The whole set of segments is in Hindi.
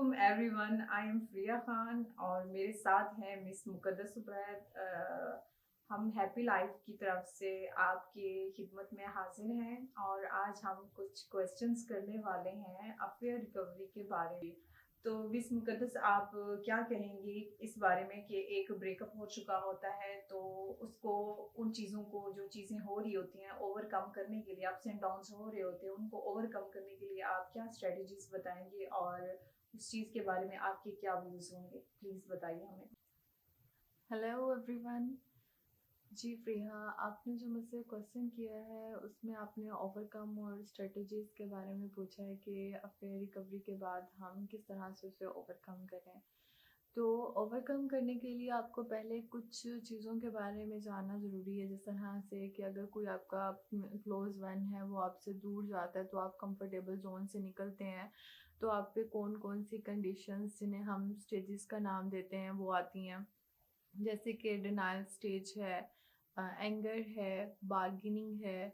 Welcome everyone. आई एम प्रिया खान और मेरे साथ हैं मिस मुकद्दस उबैद। हम हैप्पी लाइफ की तरफ से आपकी खिदमत में हाजिर हैं और आज हम कुछ क्वेश्चंस करने वाले हैं अफेयर रिकवरी के बारे में। तो मिस मुकद्दस, आप क्या कहेंगी इस बारे में कि एक ब्रेकअप हो चुका होता है तो उसको, उन चीज़ों को, जो चीज़ें हो रही होती हैं ओवरकम करने के लिए, अप्स एंड डाउन्स हो रहे होते हैं, उनको ओवरकम करने के लिए आप क्या स्ट्रेटजीज बताएंगे और उस चीज़ के बारे में आपके क्या व्यूज़ होंगे? प्लीज़ बताइए हमें। Hello everyone. जी प्रिया, आपने जो मुझसे क्वेश्चन किया है उसमें आपने ओवरकम और स्ट्रेटजीज के बारे में पूछा है कि अफेयर रिकवरी के बाद हम किस तरह से उसे ओवरकम करें। तो ओवरकम करने के लिए आपको पहले कुछ चीज़ों के बारे में जानना ज़रूरी है, जिस तरह से कि अगर कोई आपका क्लोज वन है वो आपसे दूर जाता है तो आप कंफर्टेबल जोन से निकलते हैं, तो आप पे कौन कौन सी कंडीशंस जिन्हें हम स्टेजेस का नाम देते हैं वो आती हैं। जैसे कि डिनायल स्टेज है, एंगर है, बार्गेनिंग है,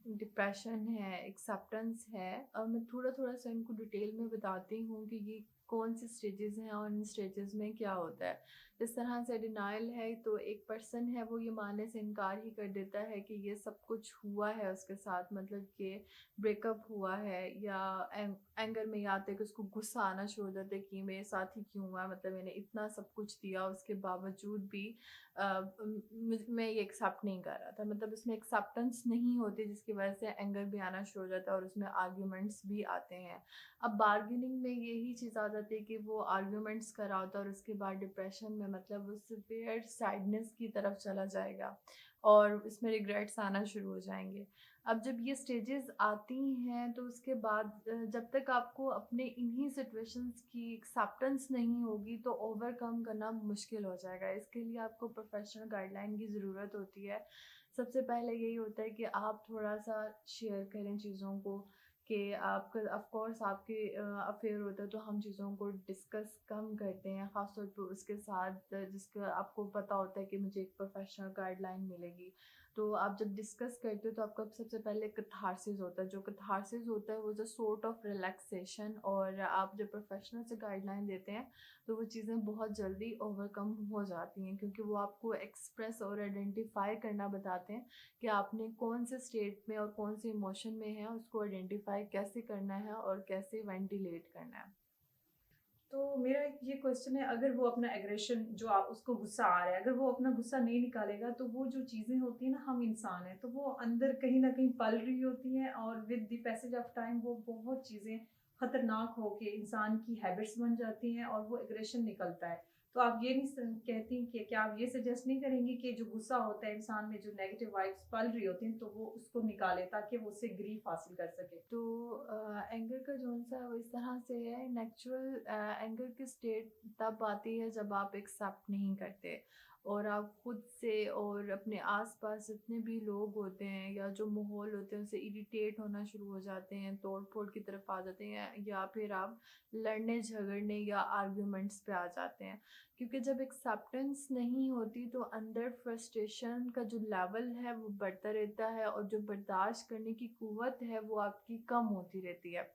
डिप्रेशन है, एक्सेप्टेंस है। और मैं थोड़ा थोड़ा सा इनको डिटेल में बताती हूँ कि ये कौन से स्टेजेस हैं और इन स्टेजेस में क्या होता है। जिस तरह से डिनायल है तो एक पर्सन है वो ये मानने से इनकार ही कर देता है कि ये सब कुछ हुआ है उसके साथ, मतलब कि ब्रेकअप हुआ है, या एंगर में ये आता है कि उसको गुस्सा आना शुरू हो जाता है कि मेरे साथ ही क्यों हुआ, मतलब मैंने इतना सब कुछ दिया उसके बावजूद भी मैं ये एक्सेप्ट नहीं कर रहा था, मतलब उसमें एक्सेप्टेंस नहीं होती, जिसकी वजह से एंगर भी आना शुरू हो जाता है और उसमें आर्ग्यूमेंट्स भी आते हैं। अब बार्गेनिंग में यही चीज़ आ जाती है कि वो आर्ग्यूमेंट्स कर रहा होता है और उसके बाद डिप्रेशन में, मतलब वो सिवियर सैडनेस की तरफ चला जाएगा और इसमें रिग्रेट्स आना शुरू हो जाएंगे। अब जब ये स्टेजेस आती हैं तो उसके बाद जब तक आपको अपने इन्हीं सिचुएशंस की एक्सेप्टेंस नहीं होगी तो ओवरकम करना मुश्किल हो जाएगा। इसके लिए आपको प्रोफेशनल गाइडलाइन की ज़रूरत होती है। सबसे पहले यही होता है कि आप थोड़ा सा शेयर करें चीज़ों को, कि आपका ऑफ कोर्स आपके अफेयर होता है तो हम चीज़ों को डिस्कस कम करते हैं, ख़ासतौर पर उसके साथ जिसका आपको पता होता है कि मुझे एक प्रोफेशनल गाइडलाइन मिलेगी। तो आप जब डिस्कस करते हो तो आपका सबसे पहले कैथारसिस होता है। जो कैथारसिस होता है वो जो सॉर्ट ऑफ रिलैक्सेशन, और आप जब प्रोफेशनल से गाइडलाइन देते हैं तो वो चीज़ें बहुत जल्दी ओवरकम हो जाती हैं, क्योंकि वो आपको एक्सप्रेस और आइडेंटिफाई करना बताते हैं कि आपने कौन से स्टेट में और कौन से इमोशन में है, उसको आइडेंटिफाई कैसे करना है और कैसे वेंटिलेट करना है। तो मेरा एक ये क्वेश्चन है, अगर वो अपना एग्रेशन, जो आप उसको गुस्सा आ रहा है, अगर वो अपना गुस्सा नहीं निकालेगा तो वो जो चीज़ें होती हैं ना, हम इंसान हैं तो वो अंदर कहीं ना कहीं पल रही होती हैं और with the passage of time वो बहुत चीज़ें खतरनाक होके इंसान की हैबिट्स बन जाती हैं और वो एग्रेशन निकलता है। तो आप ये नहीं कहती कि क्या आप ये सजेस्ट नहीं करेंगी कि जो गुस्सा होता है इंसान में, जो नेगेटिव वाइब्स पल रही होती हैं, तो वो उसको निकाले ताकि वो उससे ग्रीफ हासिल कर सके? तो एंगर का जोन सा है वो इस तरह से है, नेचुरल एंगर की स्टेट तब आती है जब आप एक्सेप्ट नहीं करते और आप खुद से और अपने आसपास जितने भी लोग होते हैं या जो माहौल होते हैं उनसे इरिटेट होना शुरू हो जाते हैं, तोड़ फोड़ की तरफ आ जाते हैं, या फिर आप लड़ने झगड़ने या आर्ग्यूमेंट्स पे आ जाते हैं। क्योंकि जब एक्सेप्टेंस नहीं होती तो अंदर फ्रस्ट्रेशन का जो लेवल है वो बढ़ता रहता है और जो बर्दाश्त करने की कुव्वत है वो आपकी कम होती रहती है।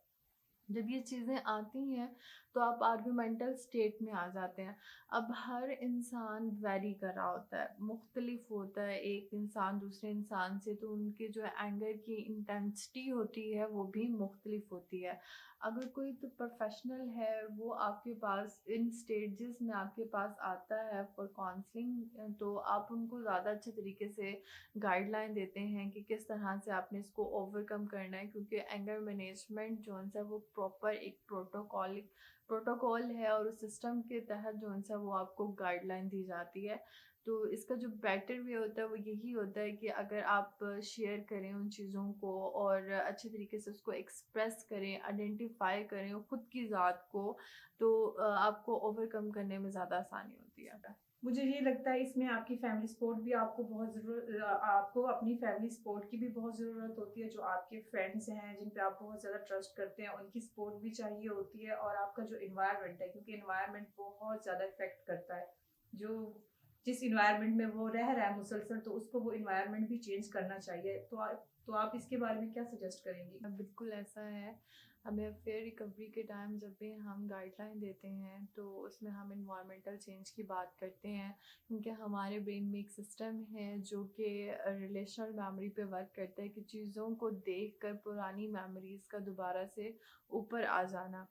जब ये चीज़ें आती हैं तो आप आर्गुमेंटल स्टेट में आ जाते हैं। अब हर इंसान वैरी कर रहा होता है, मुख्तलिफ होता है एक इंसान दूसरे इंसान से, तो उनके जो एंगर की इंटेंसिटी होती है वो भी मुख्तलिफ होती है। अगर कोई तो प्रोफेशनल है वो आपके पास इन स्टेजेस में आपके पास आता है फॉर काउंसलिंग, तो आप उनको ज़्यादा अच्छे तरीके से गाइडलाइन देते हैं कि किस तरह से आपने इसको ओवरकम करना है, क्योंकि एंगर मैनेजमेंट जो है वो प्रॉपर एक प्रोटोकॉल है और उस सिस्टम के तहत जो है वो आपको गाइडलाइन दी जाती है। तो इसका जो बेटर वे होता है वो यही होता है कि अगर आप शेयर करें उन चीज़ों को और अच्छे तरीके से उसको एक्सप्रेस करें, आइडेंटिफाई करें और ख़ुद की ज़ात को, तो आपको ओवरकम करने में ज़्यादा आसानी होती है। मुझे ये लगता है इसमें आपकी फैमिली सपोर्ट भी आपको बहुत ज़रूरत, आपको अपनी फैमिली सपोर्ट की भी बहुत ज़रूरत होती है। जो आपके फ्रेंड्स हैं जिन पे आप बहुत ज़्यादा ट्रस्ट करते हैं, उनकी सपोर्ट भी चाहिए होती है, और आपका जो इन्वायरमेंट है, क्योंकि इन्वायरमेंट बहुत ज़्यादा इफेक्ट करता है। जो जिस इन्वायरमेंट में वो रह रहा है मुसलसल, तो उसको वो इन्वायरमेंट भी चेंज करना चाहिए। तो आप इसके बारे में क्या सजेस्ट करेंगी? बिल्कुल ऐसा है। हमें अफेयर रिकवरी के टाइम जब भी हम गाइडलाइन देते हैं तो उसमें हम इन्वायरमेंटल चेंज की बात करते हैं, क्योंकि हमारे ब्रेन में एक सिस्टम है जो कि रिलेशनल मेमोरी पे वर्क करता है कि चीज़ों को देखकर पुरानी मेमोरीज़ का दोबारा से ऊपर आ जाना।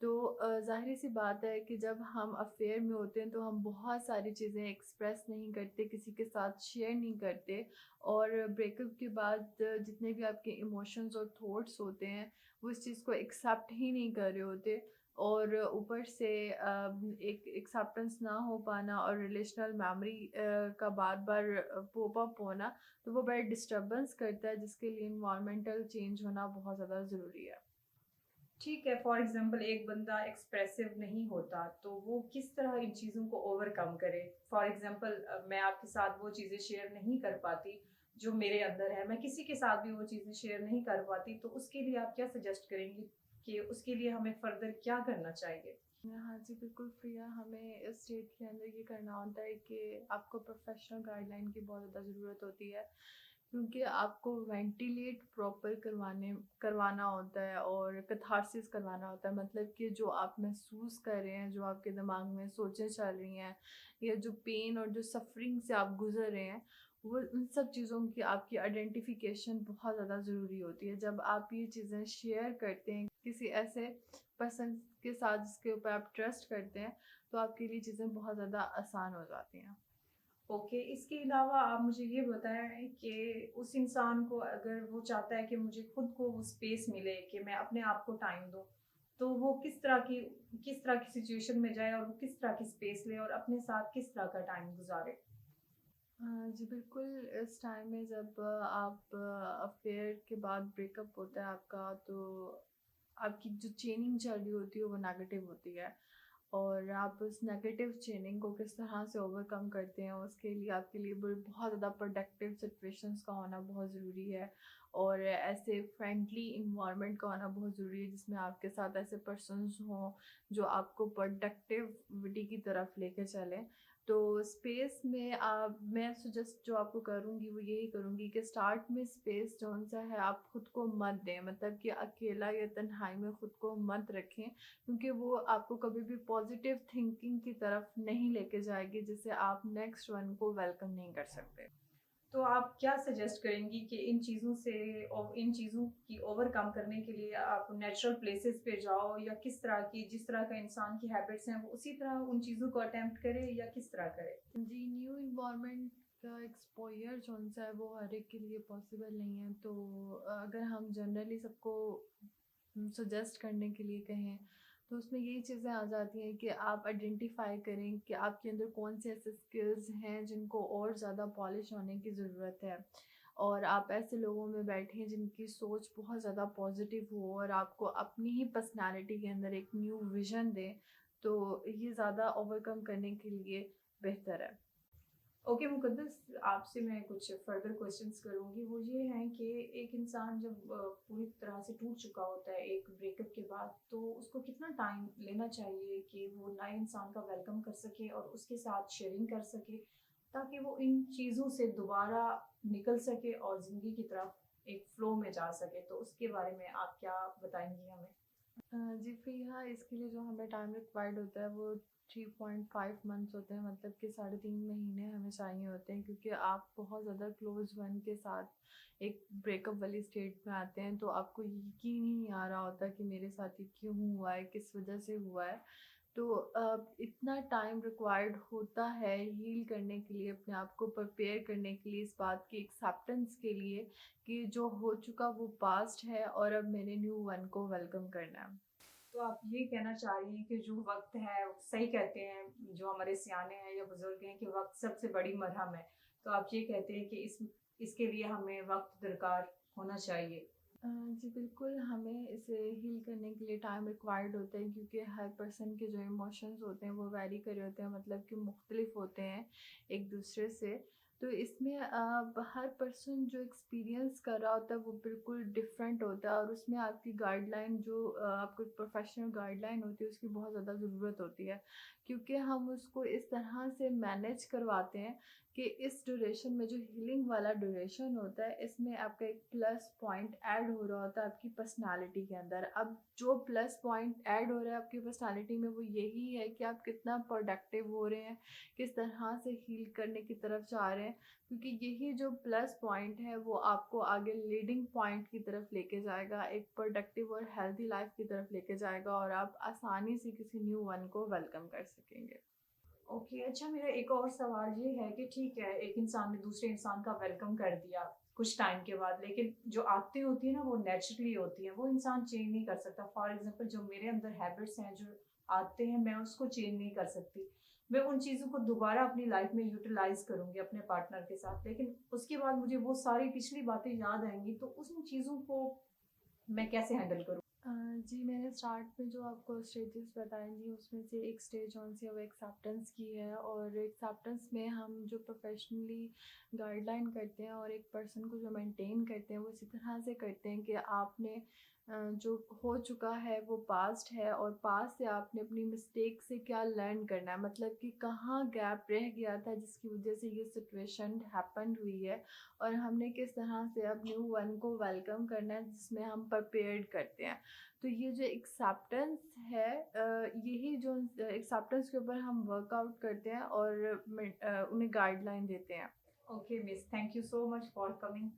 तो ज़ाहिर सी बात है कि जब हम अफेयर में होते हैं तो हम बहुत सारी चीज़ें एक्सप्रेस नहीं करते, किसी के साथ शेयर नहीं करते, और ब्रेकअप के बाद जितने भी आपके इमोशंस और थॉट्स होते हैं वो इस चीज़ को एक्सेप्ट ही नहीं कर रहे होते, और ऊपर से एक एक्सेप्टेंस ना हो पाना और रिलेशनल मेमोरी का बार बार पॉप अप होना, तो वो बड़ा डिस्टर्बेंस करता है, जिसके लिए इन्वायरमेंटल चेंज होना बहुत ज़्यादा ज़रूरी है। ठीक है, फॉर एग्जांपल एक बंदा एक्सप्रेसिव नहीं होता, तो वो किस तरह इन चीज़ों को ओवरकम करे? फॉर एग्जांपल मैं आपके साथ वो चीज़ें शेयर नहीं कर पाती जो मेरे अंदर है, मैं किसी के साथ भी वो चीज़ें शेयर नहीं कर पाती, तो उसके लिए आप क्या सजेस्ट करेंगी कि उसके लिए हमें फर्दर क्या करना चाहिए? हाँ जी, बिल्कुल प्रिया, हमें इस स्टेट के अंदर ये करना होता है कि आपको प्रोफेशनल गाइडलाइन की बहुत ज़्यादा ज़रूरत होती है, क्योंकि आपको वेंटिलेट प्रॉपर करवाना होता है और कैथारसिस करवाना होता है। मतलब कि जो आप महसूस कर रहे हैं, जो आपके दिमाग में सोचें चल रही हैं, या जो पेन और जो सफरिंग से आप गुजर रहे हैं, वो उन सब चीज़ों की आपकी आइडेंटिफिकेशन बहुत ज़्यादा ज़रूरी होती है। जब आप ये चीज़ें शेयर करते हैं किसी ऐसे पर्सन के साथ जिसके ऊपर आप ट्रस्ट करते हैं, तो आपके लिए चीज़ें बहुत ज़्यादा आसान हो जाती हैं। ओके, इसके अलावा आप मुझे ये बताएँ कि उस इंसान को अगर वो चाहता है कि मुझे खुद को वो स्पेस मिले कि मैं अपने आप को टाइम दूँ, तो वो किस तरह की सिचुएशन में जाए और वो किस तरह की स्पेस ले और अपने साथ किस तरह का टाइम गुज़ारे? जी बिल्कुल, इस टाइम में जब आप अफेयर के बाद ब्रेकअप होता है आपका, तो आपकी जो चेनिंग चल रही होती है वो नेगेटिव होती है, और आप उस नेगेटिव चेनिंग को किस तरह से ओवरकम करते हैं उसके लिए आपके लिए बहुत ज़्यादा प्रोडक्टिव सिचुएशंस का होना बहुत ज़रूरी है, और ऐसे फ्रेंडली इन्वायरमेंट का होना बहुत ज़रूरी है जिसमें आपके साथ ऐसे पर्सन्स हों जो आपको प्रोडक्टिविटी की तरफ लेके चलें। तो स्पेस में मैं सजेस्ट जो आपको करूँगी वो यही करूँगी कि स्टार्ट में स्पेस जौन सा है आप खुद को मत दें, मतलब कि अकेला या तन्हाई में खुद को मत रखें, क्योंकि वो आपको कभी भी पॉजिटिव थिंकिंग की तरफ नहीं लेके जाएगी, जिससे आप नेक्स्ट वन को वेलकम नहीं कर सकते। तो आप क्या सजेस्ट करेंगी कि इन चीज़ों की ओवरकम करने के लिए आप नेचुरल प्लेसेस पे जाओ, या जिस तरह का इंसान की हैबिट्स हैं वो उसी तरह उन चीज़ों को अटेम्प्ट करे, या किस तरह करे? जी, न्यू इन्वायरमेंट का एक्सपोज़र जौन-सा है वो हर एक के लिए पॉसिबल नहीं है। तो अगर हम जनरली सबको सजेस्ट करने के लिए कहें, तो उसमें यही चीज़ें आ जाती हैं कि आप आइडेंटिफ़ाई करें कि आपके अंदर कौन से ऐसे स्किल्स हैं जिनको और ज़्यादा पॉलिश होने की ज़रूरत है। और आप ऐसे लोगों में बैठें जिनकी सोच बहुत ज़्यादा पॉज़िटिव हो और आपको अपनी ही पर्सनैलिटी के अंदर एक न्यू विज़न दें, तो ये ज़्यादा ओवरकम करने के लिए बेहतर है। ओके मुक़द्दस, आपसे मैं कुछ फर्दर क्वेश्चंस करूँगी। वो ये हैं कि एक इंसान जब पूरी तरह से टूट चुका होता है एक ब्रेकअप के बाद, तो उसको कितना टाइम लेना चाहिए कि वो नए इंसान का वेलकम कर सके और उसके साथ शेयरिंग कर सके, ताकि वो इन चीज़ों से दोबारा निकल सके और ज़िंदगी की तरफ एक फ्लो में जा सके? तो उसके बारे में आप क्या बताएँगी हमें? जी फ़िलहाल इसके लिए जो हमें टाइम रिक्वायर्ड होता है वो 3.5 मंथ्स होते हैं, मतलब कि 3.5 महीने हमें चाहिए होते हैं, क्योंकि आप बहुत ज़्यादा क्लोज़ वन के साथ एक ब्रेकअप वाली स्टेट में आते हैं तो आपको यकीन ही नहीं आ रहा होता कि मेरे साथ ये क्यों हुआ है, किस वजह से हुआ है। तो इतना टाइम रिक्वायर्ड होता है हील करने के लिए, अपने आप को प्रिपेयर करने के लिए, इस बात की एक्सेप्टेंस के लिए कि जो हो चुका वो पास्ट है और अब मैंने न्यू वन को वेलकम करना है। तो आप ये कहना चाह रही हैं कि जो वक़्त है, सही कहते हैं जो हमारे सियाने हैं या बुज़ुर्ग हैं कि वक़्त सबसे बड़ी मरहम है। तो आप ये कहते हैं कि इसके लिए हमें वक़्त दरकार होना चाहिए। जी बिल्कुल, हमें इसे हील करने के लिए टाइम रिक्वायर्ड होता है, क्योंकि हर पर्सन के जो इमोशंस होते हैं वो वैरी कर रहे होते हैं, मतलब कि मुख्तलिफ होते हैं एक दूसरे से। तो इसमें हर पर्सन जो एक्सपीरियंस कर रहा होता है वो बिल्कुल डिफरेंट होता है, और उसमें आपकी गाइडलाइन जो आपको प्रोफेशनल गाइडलाइन होती है उसकी बहुत ज़्यादा ज़रूरत होती है, क्योंकि हम उसको इस तरह से मैनेज करवाते हैं कि इस ड्यूरेशन में जो हीलिंग वाला ड्यूरेशन होता है इसमें आपका एक प्लस पॉइंट ऐड हो रहा होता है आपकी पर्सनालिटी के अंदर। अब जो प्लस पॉइंट ऐड हो रहा है आपकी पर्सनालिटी में वो यही है कि आप कितना प्रोडक्टिव हो रहे हैं, किस तरह से हील करने की तरफ जा रहे हैं, क्योंकि यही जो प्लस पॉइंट है वो आपको आगे लीडिंग पॉइंट की तरफ लेके जाएगा, एक प्रोडक्टिव और हेल्दी लाइफ की तरफ लेके जाएगा, और आप आसानी से किसी न्यू वन को वेलकम कर सकेंगे। ओके, अच्छा मेरा एक और सवाल ये है कि ठीक है, एक इंसान ने दूसरे इंसान का वेलकम कर दिया कुछ टाइम के बाद, लेकिन जो आदतें होती है ना वो नेचुरली होती हैं, वो इंसान चेंज नहीं कर सकता। फॉर एग्जांपल जो मेरे अंदर हैबिट्स हैं, जो आदतें हैं, मैं उसको चेंज नहीं कर सकती। मैं उन चीज़ों को दोबारा अपनी लाइफ में यूटिलाइज करूंगी अपने पार्टनर के साथ, लेकिन उसके बाद मुझे वो सारी पिछली बातें याद आएंगी, तो उन चीज़ों को मैं कैसे हैंडल करूँ? अ, जी, मैंने स्टार्ट में जो आपको स्टेजेस बताई थी उसमें से एक स्टेज कौन सी है वो एक्सेप्टेंस की है, और एक्सेप्टेंस में हम जो प्रोफेशनली गाइडलाइन करते हैं और एक पर्सन को जो मेंटेन करते हैं वो इसी तरह से करते हैं कि आपने जो हो चुका है वो पास्ट है, और पास्ट से आपने अपनी मिस्टेक से क्या लर्न करना है, मतलब कि कहाँ गैप रह गया था जिसकी वजह से ये सिचुएशन हैपन हुई है, और हमने किस तरह से अब न्यू वन को वेलकम करना है जिसमें हम प्रिपेयर्ड करते हैं। तो ये जो एक्सेप्टेंस है, यही जो एक्सेप्टेंस के ऊपर हम वर्कआउट करते हैं और उन्हें गाइडलाइन देते हैं। Okay miss, thank you so much for coming.